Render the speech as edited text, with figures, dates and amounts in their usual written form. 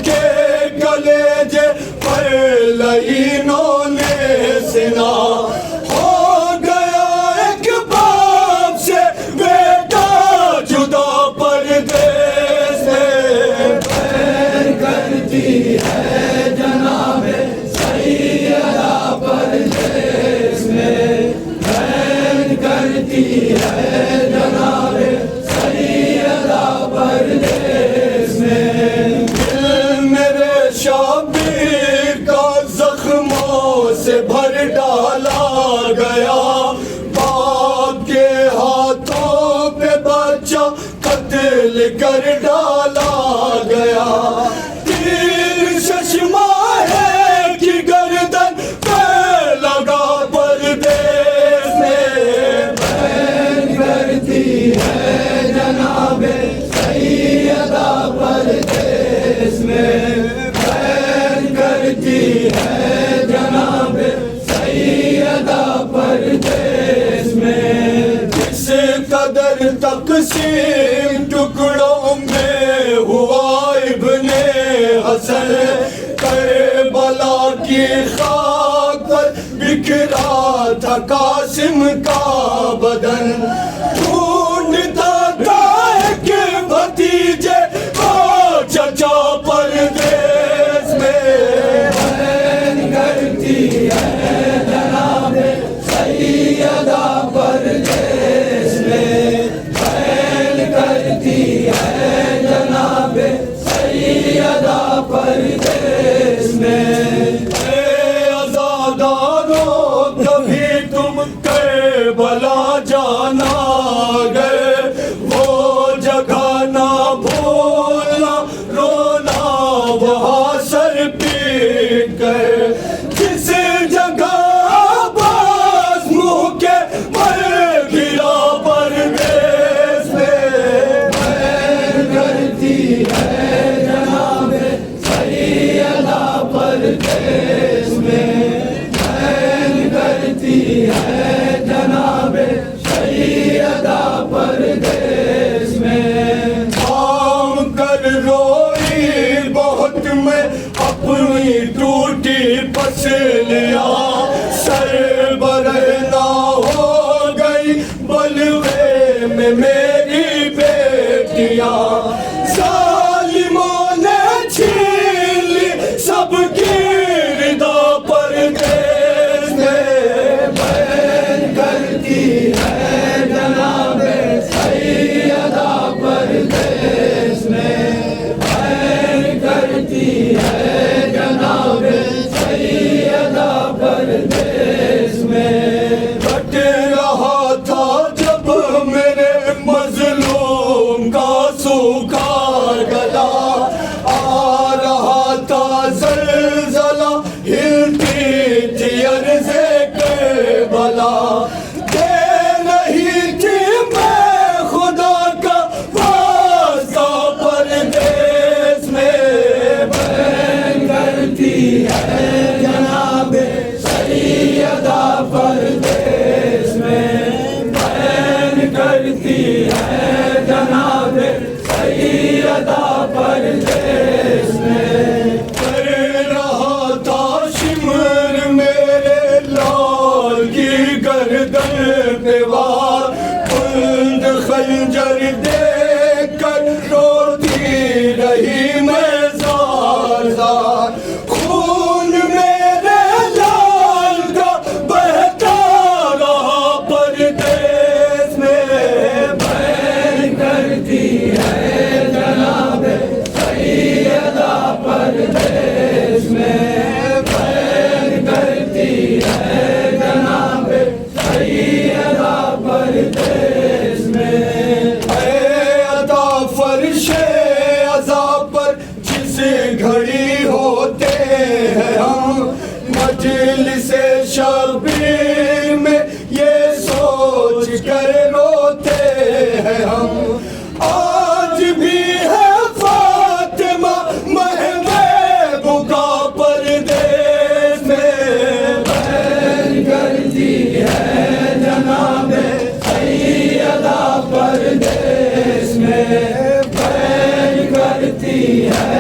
کے کلیجے پر لعینوں نے سنا ہو گیا ایک باپ سے بیٹا جدا پردیس میں بہن کرتی ہے جناب سیدہ پردیس میں بہن کرتی ہے جناب سیدہ پردیس میں دل میرے شبیر کا زخموں سے بھر ڈالا گیا باپ کے ہاتھوں پہ بچہ قتل کر ڈالا گیا تیر ششماہے کی گردن پہ لگا پردیس میں بہن کرتی ہے جناب سیدہ پردیس میں بہن کرتی ہے جناب سیدہ پردیس میں جس قدر تقسیم ٹکڑوں میں ہوا ابن حسن کربلا کی خاک پر بکھرا تھا قاسم کا بدن ڈھونڈتا تھا ایک بھتیجے کو چچا پردیس میں بہن کرتی ہے جناب سیدہ پردیس میں بہن کرتی ہے جناب سیدہ پردیس میں اے عزادارو کبھی تم کربلا جانا گئے وہ جگہ نہ بھولنا رونا وہاں سر پیٹ گئے جس جگہ باز منہ کے مر گرا پردیس میں بہن کرتی ہے جناب سیدہ پردیس میں بہن کرتی ہے جناب سیدہ پردیس میں کام کر روئی بہت میں اپنی ٹوٹی پسلیاں سر برہنہ ہو گئی بلوے میں میری بیٹیاں ظالموں نے چھین لی سب کی رضا پردیس میں بہن کرتی ہے جناب سیدہ پردیس میں بہن کرتی ہے جناب سیدہ پردیس میں بٹ رہا تھا جب میرے مظلوم کا سوکھا گلا آ رہا تھا زلزلہ ہلتی تھی عرض کربلا دے نہیں تھی میں خدا کا واسطہ پردیس میں بہن کرتی ہے جناب سیدہ پردیس میں بہن کرتی ہے جناب سیدہ پردیس میں کر رہا تھا شمر میرے لال کی گردن پہ وار کند خنجر دیکھ کر روتی رہی میں زار زار خون میرے لال کا بہتا رہا پردیس میں بہن کرتی ہے جناب سیدہ پردیس میں بہن کرتی ہے جناب سیدہ پردیس میں اے عطا فرش عذاب پر جس گھڑی ہوتے ہیں ہم مجلس شبیر میں یہ سوچ کر روتے ہیں ہم آج بھی ہے فاطمہ محبوب کا پردیس میں بہن کرتی ہے جناب سیدہ پردیس میں بہن کرتی ہے